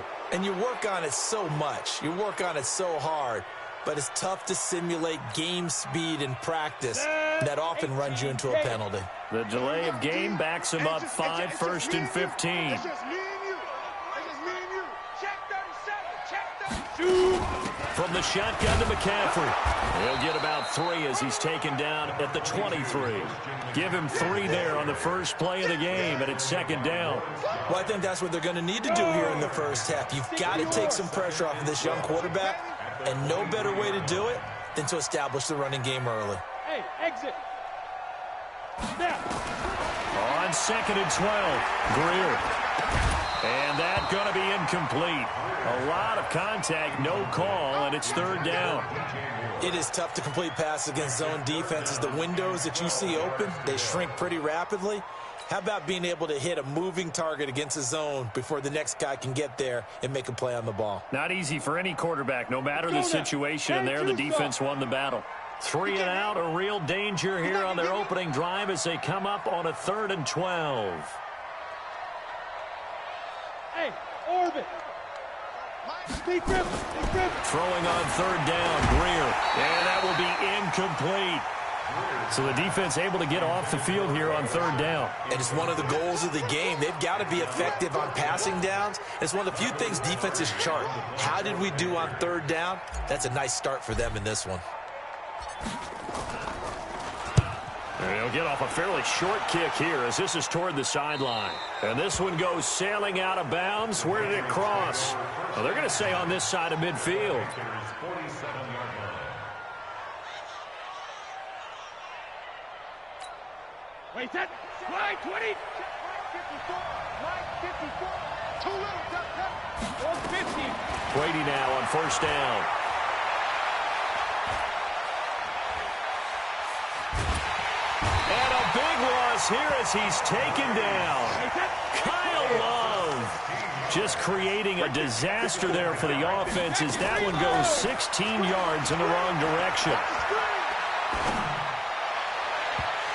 penalty. And you work on it so much. You work on it so hard. But it's tough to simulate game speed in practice. That often runs you into a penalty. The delay of game backs him up 5, 1st and 15. From the shotgun to McCaffrey. He'll get about 3 as he's taken down at the 23. Give him 3 there on the first play of the game, and it's 2nd down. Well, I think that's what they're going to need to do here in the first half. You've got to take some pressure off of this young quarterback, and no better way to do it than to establish the running game early. Hey, exit. Snap. On 2nd and 12, Greer. And that's going to be incomplete. A lot of contact, no call, and it's 3rd down. It is tough to complete passes against zone defenses. The windows that you see open, they shrink pretty rapidly. How about being able to hit a moving target against a zone before the next guy can get there and make a play on the ball? Not easy for any quarterback, no matter the situation. And there, the defense won the battle. 3 and out, a real danger here on their opening drive as they come up on a 3rd and 12. Hey, orbit. Throwing on 3rd down, Greer. And that will be incomplete. So the defense able to get off the field here on 3rd down. And it's one of the goals of the game. They've got to be effective on passing downs. It's one of the few things defenses chart. How did we do on 3rd down? That's a nice start for them in this one. And he'll get off a fairly short kick here as this is toward the sideline. And this one goes sailing out of bounds. Where did it cross? Well, they're going to say on this side of midfield. Wait, that slide 20. Line 54. Too little. 150. Brady now on 1st down. And a big loss here as he's taken down. Kyle Love just creating a disaster there for the offense as that one goes 16 yards in the wrong direction.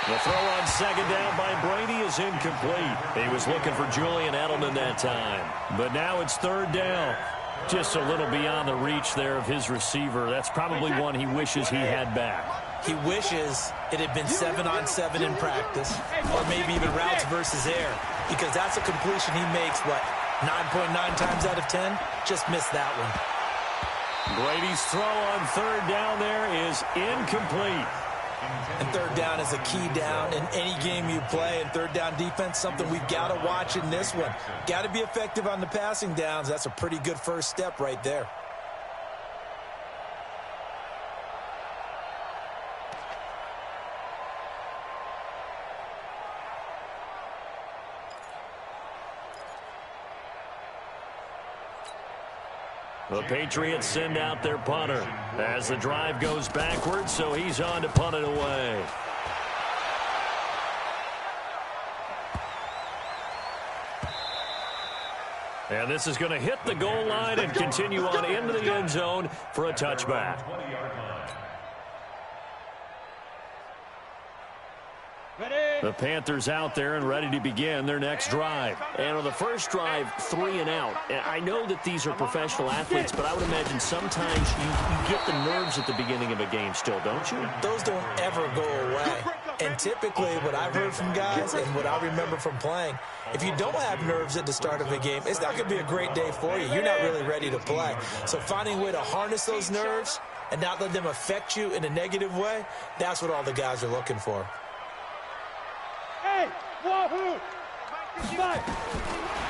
The throw on 2nd down by Brady is incomplete. He was looking for Julian Edelman that time. But now it's 3rd down. Just a little beyond the reach there of his receiver. That's probably one he wishes he had back. He wishes it had been 7-on-7 in practice, or maybe even routes versus air, because that's a completion he makes, 9.9 times out of 10? Just missed that one. Brady's throw on 3rd down there is incomplete. And 3rd down is a key down in any game you play. And 3rd down defense, something we've got to watch in this one. Got to be effective on the passing downs. That's a pretty good first step right there. The Patriots send out their punter as the drive goes backwards, so he's on to punt it away. And this is going to hit the goal line and continue on into the end zone for a touchback. The Panthers out there and ready to begin their next drive. And on the first drive, 3 and out. And I know that these are professional athletes, but I would imagine sometimes you get the nerves at the beginning of a game still, don't you? Those don't ever go away. And typically what I've heard from guys and what I remember from playing, if you don't have nerves at the start of a game, it's not going to be a great day for you. You're not really ready to play. So finding a way to harness those nerves and not let them affect you in a negative way, that's what all the guys are looking for. Hey, wahoo!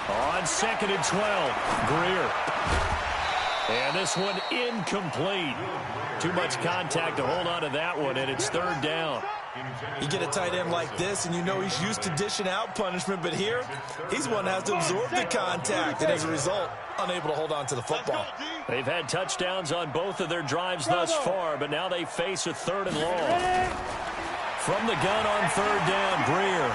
On 2nd and 12, Greer. And this one incomplete. Too much contact to hold on to that one, and it's 3rd down. You get a tight end like this, and you know he's used to dishing out punishment, but here, he's one that has to absorb the contact, and as a result, unable to hold on to the football. They've had touchdowns on both of their drives thus far, but now they face a 3rd and long. From the gun on 3rd down, Greer.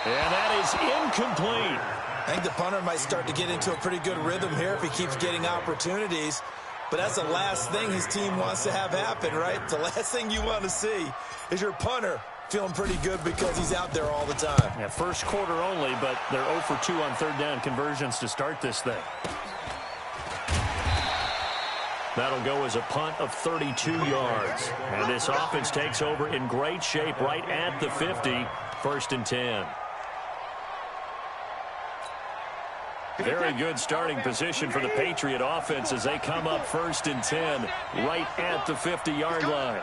And that is incomplete. I think the punter might start to get into a pretty good rhythm here if he keeps getting opportunities. But that's the last thing his team wants to have happen, right? The last thing you want to see is your punter feeling pretty good because he's out there all the time. Yeah, first quarter only, but they're 0 for 2 on third down conversions to start this thing. That'll go as a punt of 32 yards. And this offense takes over in great shape right at the 50, 1st and 10. Very good starting position for the Patriot offense as they come up 1st and 10 right at the 50-yard line.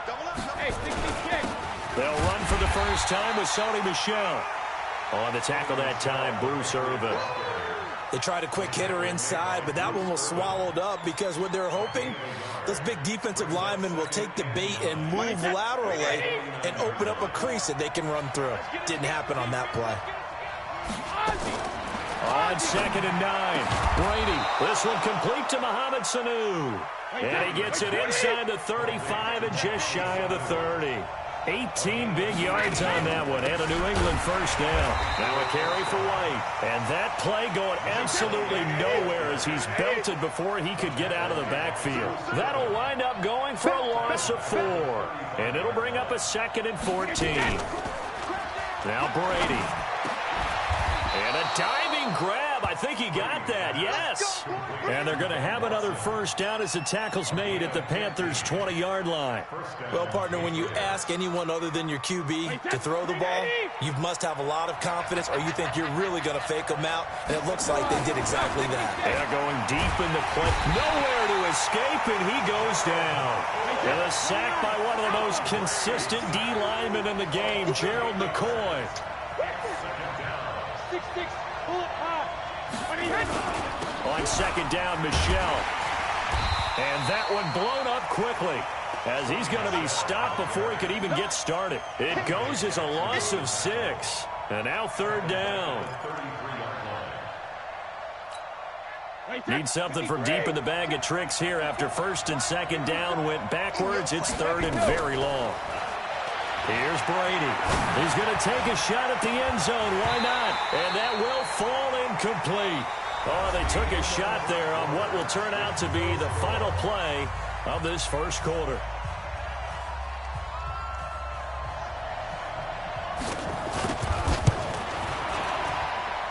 They'll run for the first time with Sony Michel. On the tackle that time, Bruce Irvin. They tried a quick hitter inside, but that one was swallowed up because what they're hoping, those big defensive linemen will take the bait and move laterally and open up a crease that they can run through. Didn't happen on that play. On 2nd and 9, Brady. This one complete to Mohamed Sanu. And he gets it inside the 35 and just shy of the 30. 18 big yards on that one, and a New England first down. Now a carry for White. And that play going absolutely nowhere as he's belted before he could get out of the backfield. That'll wind up going for a loss of 4. And it'll bring up a 2nd and 14. Now Brady. And a diving grab. I think he got that. Yes. And they're going to have another first down as the tackle's made at the Panthers' 20-yard line. Well, partner, when you ask anyone other than your QB to throw the ball, you must have a lot of confidence or you think you're really going to fake them out, and it looks like they did exactly that. They're going deep in the play. Nowhere to escape, and he goes down. And a sack by one of the most consistent D linemen in the game, Gerald McCoy. 6-6, pull it high. On 2nd down, Michel. And that one blown up quickly as he's going to be stopped before he could even get started. It goes as a loss of 6. And now 3rd down. Need something from deep in the bag of tricks here after 1st and 2nd down went backwards. It's 3rd and very long. Here's Brady. He's going to take a shot at the end zone. Why not? And that will fall incomplete. Oh, they took a shot there on what will turn out to be the final play of this first quarter.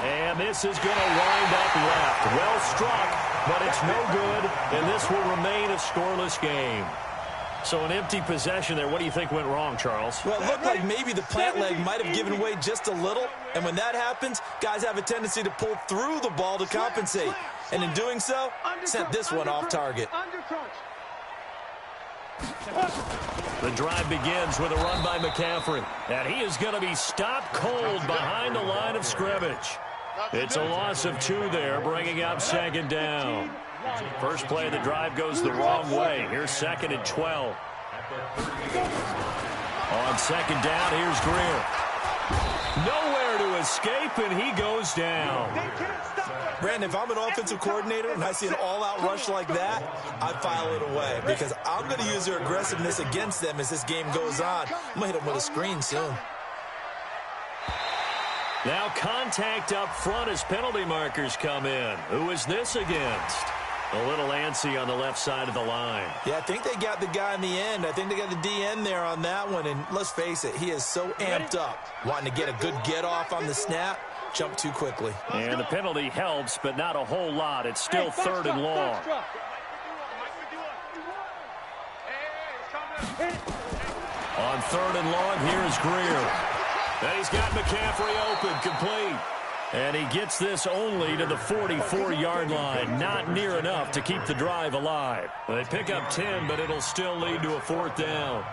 And this is going to wind up left. Well struck, but it's no good, and this will remain a scoreless game. So an empty possession there. What do you think went wrong, Charles? Well, it looked like maybe the plant leg might have given way just a little. And when that happens, guys have a tendency to pull through the ball to compensate. And in doing so, sent this one off target. The drive begins with a run by McCaffrey. And he is going to be stopped cold behind the line of scrimmage. It's a loss of 2 there, bringing up 2nd down. First play of the drive goes the wrong way. Here's 2nd and 12. On 2nd down, here's Greer. Nowhere to escape, and he goes down. Brandon, if I'm an offensive coordinator and I see an all-out rush like that, I file it away because I'm going to use their aggressiveness against them as this game goes on. I'm going to hit them with a screen soon. Now contact up front as penalty markers come in. Who is this against? A little antsy on the left side of the line. Yeah, I think they got the guy in the end. I think they got the DN there on that one. And let's face it, he is so amped up, wanting to get a good get-off on the snap, jump too quickly. And the penalty helps, but not a whole lot. It's still 3rd and long. On 3rd and long, here's Greer. And he's got McCaffrey open, complete. And he gets this only to the 44-yard line. Not near enough to keep the drive alive. They pick up 10, but it'll still lead to a 4th down.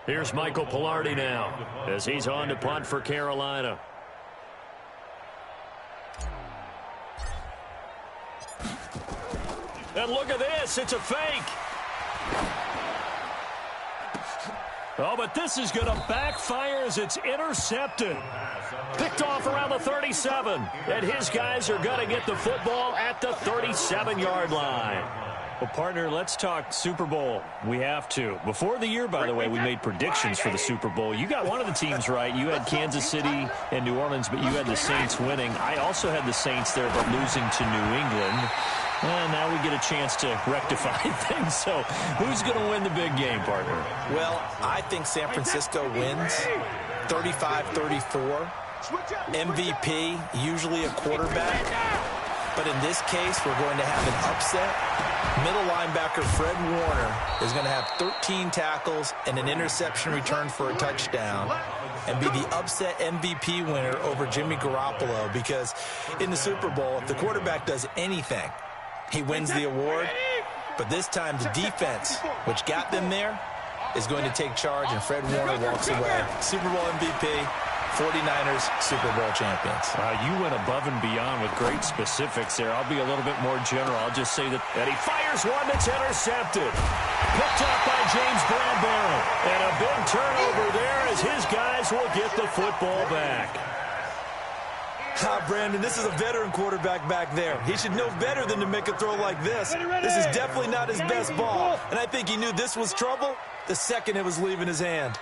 Here's Michael Pilardi now as he's on to punt for Carolina. And look at this. It's a fake. Oh, but this is going to backfire as it's intercepted. Picked off around the 37. And his guys are going to get the football at the 37-yard line. Well, partner, let's talk Super Bowl. We have to. Before the year, by the way, we made predictions for the Super Bowl. You got one of the teams right. You had Kansas City and New Orleans, but you had the Saints winning. I also had the Saints there, but losing to New England. And now we get a chance to rectify things. So who's going to win the big game, partner? Well, I think San Francisco wins 35-34. MVP, usually a quarterback. But in this case, we're going to have an upset. Middle linebacker Fred Warner is going to have 13 tackles and an interception return for a touchdown and be the upset MVP winner over Jimmy Garoppolo, because in the Super Bowl, if the quarterback does anything, he wins the award. But this time, the defense, which got them there, is going to take charge, and Fred Warner walks away. Super Bowl MVP. 49ers Super Bowl champions. You went above and beyond with great specifics there. I'll be a little bit more general. I'll just say that he fires one that's intercepted. Picked up by James Bradbury. And a big turnover there as his guys will get the football back. Brandon, this is a veteran quarterback back there. He should know better than to make a throw like this. This is definitely not his best ball. And I think he knew this was trouble the second it was leaving his hand.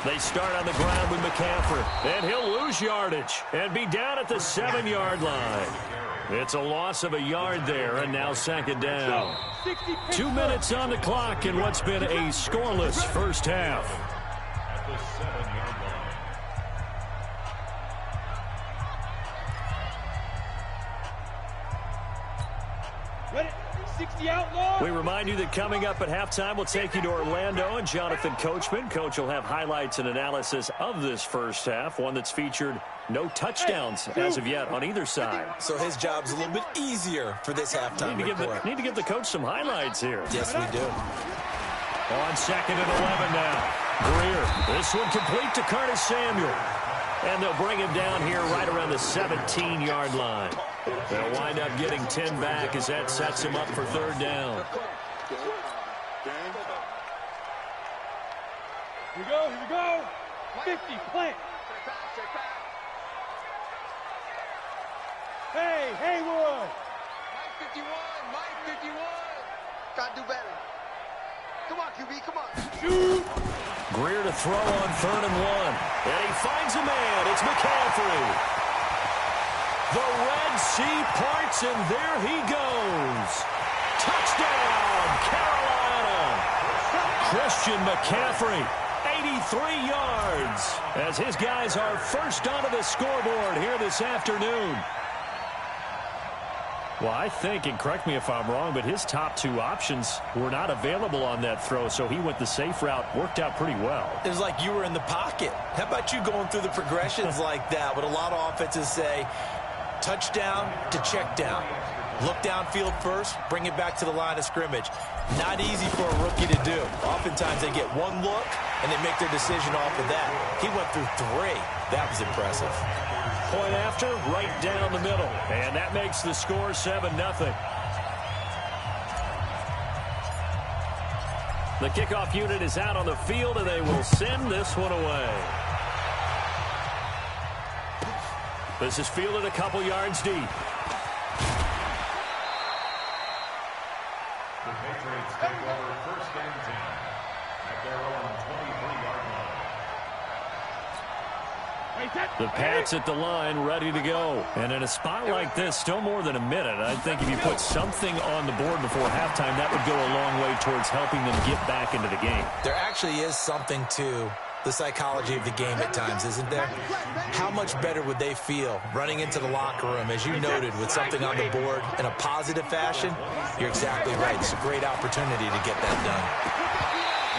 They start on the ground with McCaffrey, and he'll lose yardage and be down at the 7-yard line. It's a loss of a yard there, and now second down. 2 minutes on the clock in what's been a scoreless first half. We remind you that coming up at halftime, we'll take you to Orlando and Jonathan Coachman. Coach will have highlights and analysis of this first half, one that's featured no touchdowns as of yet on either side. So his job's a little bit easier for this halftime report. Need to give the coach some highlights here. Yes, we do. On 2nd and 11 now. Greer, this one complete to Curtis Samuel. And they'll bring him down here right around the 17-yard line. They'll wind up getting 10 back as that sets him up for third down. Here we go. 50, plant. Hey, Haywood. Mike 51. Gotta do better. Come on, QB, come on. Shoot. Greer to throw on 3rd and 1. And he finds a man. It's McCaffrey. The Red Sea parts, and there he goes. Touchdown, Carolina. Christian McCaffrey, 83 yards, as his guys are first onto the scoreboard here this afternoon. Well, I think, and correct me if I'm wrong, but his top 2 options were not available on that throw, so he went the safe route. Worked out pretty well. It was like you were in the pocket. How about you going through the progressions like that? What a lot of offenses say, touchdown to check down. Look downfield first, bring it back to the line of scrimmage. Not easy for a rookie to do. Oftentimes they get one look, and they make their decision off of that. He went through 3. That was impressive. Point after, right down the middle. And that makes the score 7-0. The kickoff unit is out on the field, and they will send this one away. This is fielded a couple yards deep. The Patriots take over 1st and 10 at their own 23-yard line. The Pats at the line, ready to go. And in a spot like this, still more than a minute, I think if you put something on the board before halftime, that would go a long way towards helping them get back into the game. There actually is something to the psychology of the game at times, isn't there? How much better would they feel running into the locker room, as you noted, with something on the board in a positive fashion? You're exactly right. It's a great opportunity to get that done.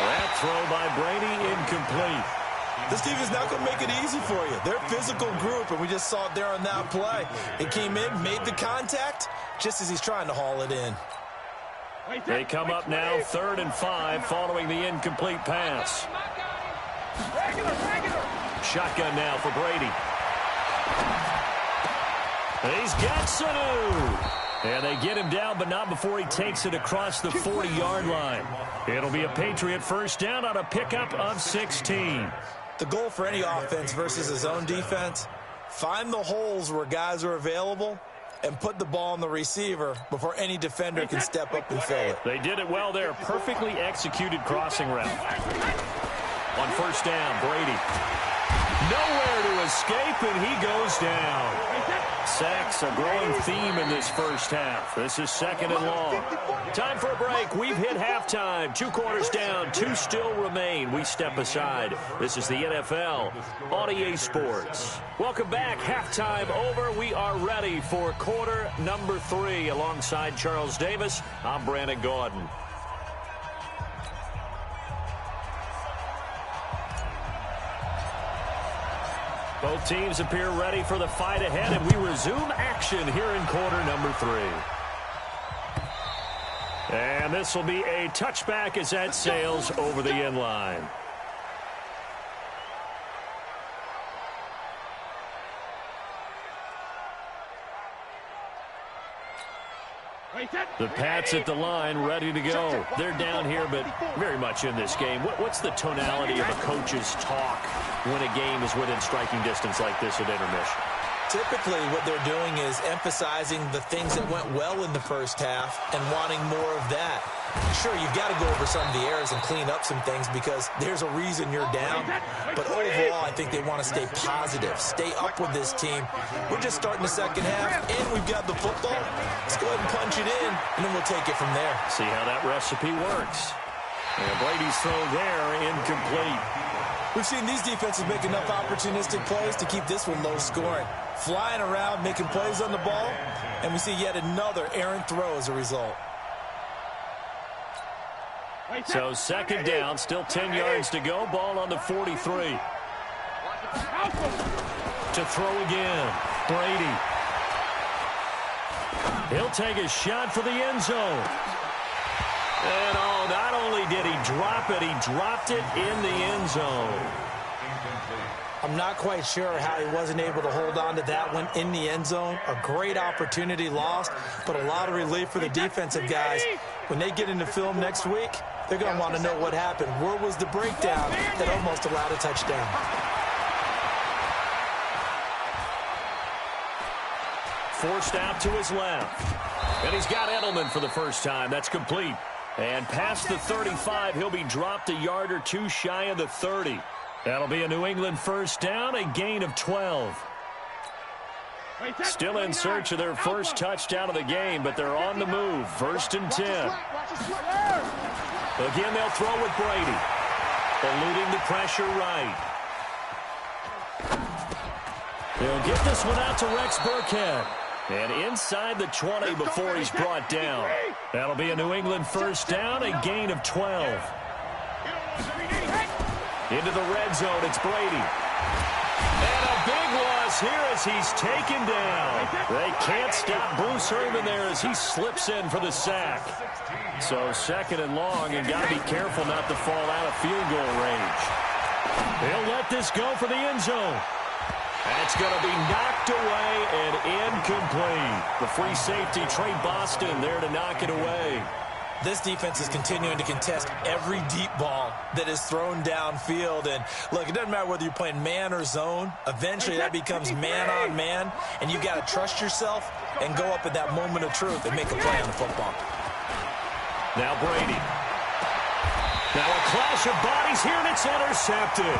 That throw by Brady incomplete. This team is not going to make it easy for you. They're a physical group, and we just saw it there on that play. It came in, made the contact, just as he's trying to haul it in. They come up now 3rd and 5 following the incomplete pass. Shotgun now for Brady. He's got Sanu. And they get him down, but not before he takes it across the 40-yard line. It'll be a Patriot first down on a pickup of 16. The goal for any offense versus his own defense, find the holes where guys are available and put the ball on the receiver before any defender can step up and fill it. They did it well there. Perfectly executed crossing route. On first down, Brady. Nowhere to escape, and he goes down. Sacks, a growing theme in this first half. This is second and long. Time for a break. We've hit halftime. 2 quarters down, 2 still remain. We step aside. This is the NFL on EA Sports. Welcome back. Halftime over. We are ready for quarter number 3. Alongside Charles Davis, I'm Brandon Gaudin. Both teams appear ready for the fight ahead, and we resume action here in quarter number 3. And this will be a touchback as that sails over the end line. The Pats at the line, ready to go. They're down here, but very much in this game. What's the tonality of a coach's talk when a game is within striking distance like this at intermission? Typically, what they're doing is emphasizing the things that went well in the first half and wanting more of that. Sure, you've got to go over some of the errors and clean up some things because there's a reason you're down. But overall, I think they want to stay positive, stay up with this team. We're just starting the second half, and we've got the football. Let's go ahead and punch it in, and then we'll take it from there. See how that recipe works. And Brady's throw there, incomplete. We've seen these defenses make enough opportunistic plays to keep this one low scoring. Flying around, making plays on the ball, and we see yet another errant throw as a result. So second down, still 10 yards to go. Ball on the 43. To throw again, Brady. He'll take a shot for the end zone. And not only did he drop it, he dropped it in the end zone. I'm not quite sure how he wasn't able to hold on to that one in the end zone. A great opportunity lost, but a lot of relief for the defensive guys. When they get into film next week, they're going to want to know what happened. Where was the breakdown that almost allowed a touchdown? Forced out to his left. And he's got Edelman for the first time. That's complete. And past the 35, he'll be dropped a yard or 2 shy of the 30. That'll be a New England first down, a gain of 12. Still in search of their first touchdown of the game, but they're on the move. First and 10. Again, they'll throw with Brady. Eluding the pressure right. They'll get this one out to Rex Burkhead. And inside the 20 before he's brought down. That'll be a New England first down, a gain of 12. Into the red zone, it's Brady. And a big loss here as he's taken down. They can't stop Bruce Irvin there as he slips in for the sack. So second and long, and got to be careful not to fall out of field goal range. They'll let this go for the end zone. That's going to be knocked away and incomplete. The free safety, Trey Boston, there to knock it away. This defense is continuing to contest every deep ball that is thrown downfield. And, look, it doesn't matter whether you're playing man or zone. Eventually, that becomes man-on-man, and you've got to trust yourself and go up at that moment of truth and make a play on the football. Now Brady. Now a clash of bodies here, and it's intercepted.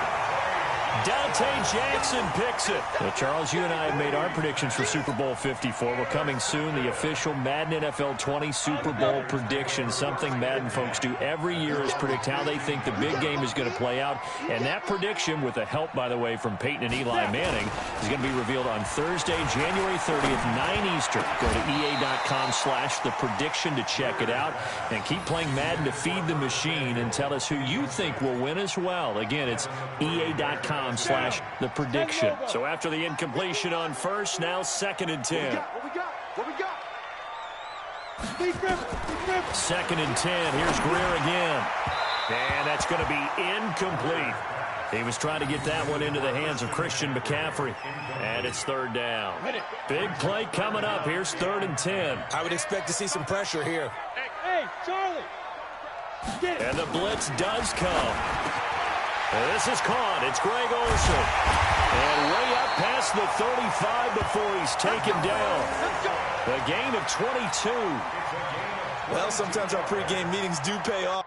Dante Jackson picks it. Well, Charles, you and I have made our predictions for Super Bowl 54. We're coming soon, the official Madden NFL 20 Super Bowl prediction. Something Madden folks do every year is predict how they think the big game is going to play out. And that prediction, with the help, by the way, from Peyton and Eli Manning, is going to be revealed on Thursday, January 30th, 9 Eastern. Go to EA.com/theprediction to check it out. And keep playing Madden to feed the machine and tell us who you think will win as well. Again, it's EA.com/theprediction. So after the incompletion on first, now second and 10. What we got? Second and 10. Here's Greer again. And that's going to be incomplete. He was trying to get that one into the hands of Christian McCaffrey. And it's third down. Big play coming up. Here's 3rd and 10. I would expect to see some pressure here. Hey, Charlie. And the blitz does come. And this is caught. It's Greg Olsen. And way up past the 35 before he's taken down. The gain of 22. Well, sometimes our pregame meetings do pay off.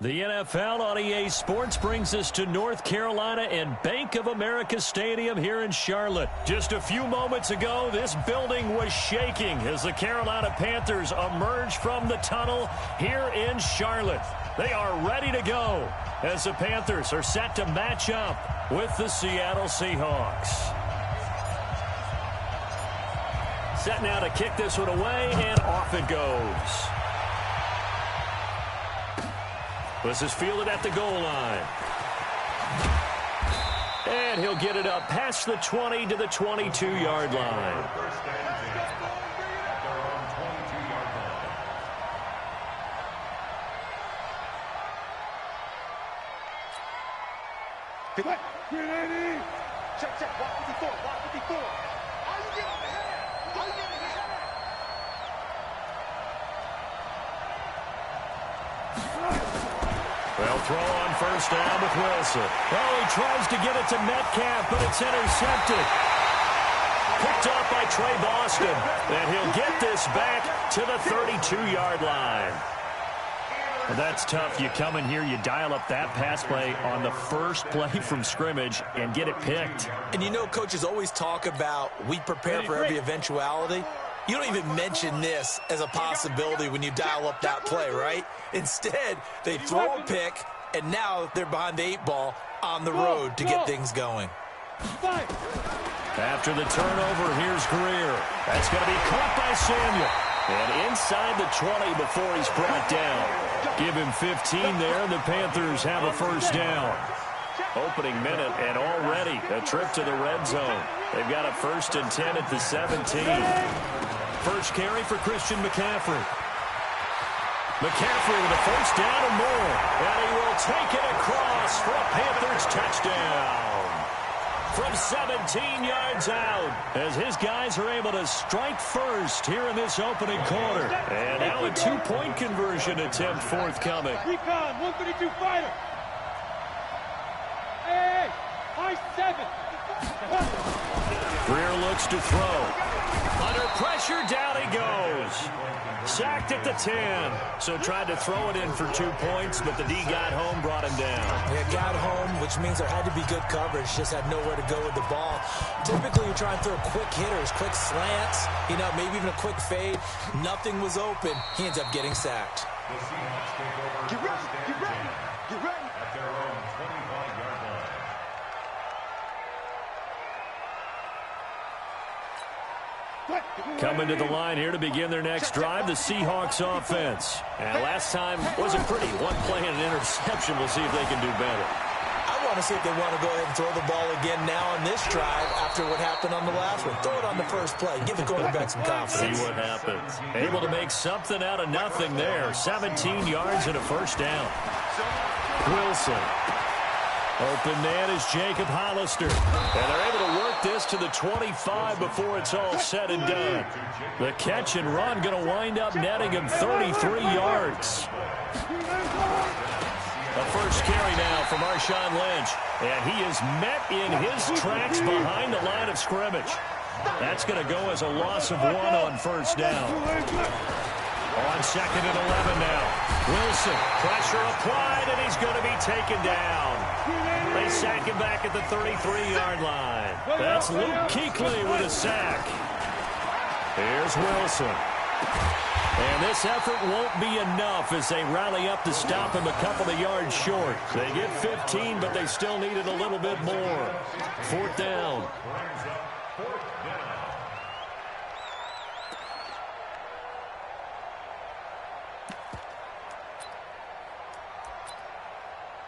The NFL on EA Sports brings us to North Carolina and Bank of America Stadium here in Charlotte. Just a few moments ago, this building was shaking as the Carolina Panthers emerge from the tunnel here in Charlotte. They are ready to go as the Panthers are set to match up with the Seattle Seahawks. Set now to kick this one away, and off it goes. This is fielded at the goal line. And he'll get it up past the 20 to the 22-yard line. Check, check. Watch 54. Watch 54. Are you getting ahead? Are you getting ahead? Well, throw on first down with Wilson. Oh, he tries to get it to Metcalf, but it's intercepted. Picked off by Trey Boston. And he'll get this back to the 32-yard line. Well, that's tough. You come in here, you dial up that pass play on the first play from scrimmage and get it picked. And you know, coaches always talk about we prepare for every eventuality. You don't even mention this as a possibility when you dial up that play, right? Instead, they throw a pick, and now they're behind the 8 ball on the road to get things going. After the turnover, here's Greer. That's going to be caught by Samuel. And inside the 20 before he's brought down. Give him 15 there, and the Panthers have a first down. Opening minute, and already a trip to the red zone. They've got a 1st and 10 at the 17. First carry for Christian McCaffrey. McCaffrey with a first down and more. And he will take it across for a Panthers touchdown. from 17 yards out as his guys are able to strike first here in this opening quarter. And now a two-point conversion attempt forthcoming. Recon, 132 fighter. Hey, high 7. Greer looks to throw. Under pressure, down he goes. Sacked at the 10. So tried to throw it in for 2 points, but the D got home, brought him down. Yeah, got home, which means there had to be good coverage. Just had nowhere to go with the ball. Typically, you try and throw quick hitters, quick slants, maybe even a quick fade. Nothing was open. He ends up getting sacked. The Seahawks take over. Get ready, get ready, get ready. At their own 25-yard line. Coming to the line here to begin their next drive, the Seahawks offense. And last time wasn't pretty. One play and an interception. We'll see if they can do better. I want to see if they want to go ahead and throw the ball again now on this drive after what happened on the last one. Throw it on the first play. Give the quarterback some confidence. See what happens. Able to make something out of nothing there. 17 yards and a first down. Wilson. Open man is Jacob Hollister. And they're able to work this to the 25 before it's all said and done. The catch and run going to wind up netting him 33 yards. A first carry now from Marshawn Lynch. And he is met in his tracks behind the line of scrimmage. That's going to go as a loss of 1 on first down. On second and 11 now. Wilson, pressure applied, and he's going to be taken down. They sack him back at the 33-yard line. That's Luke Kuechly with a sack. Here's Wilson. And this effort won't be enough as they rally up to stop him a couple of yards short. They get 15, but they still needed a little bit more. Fourth down.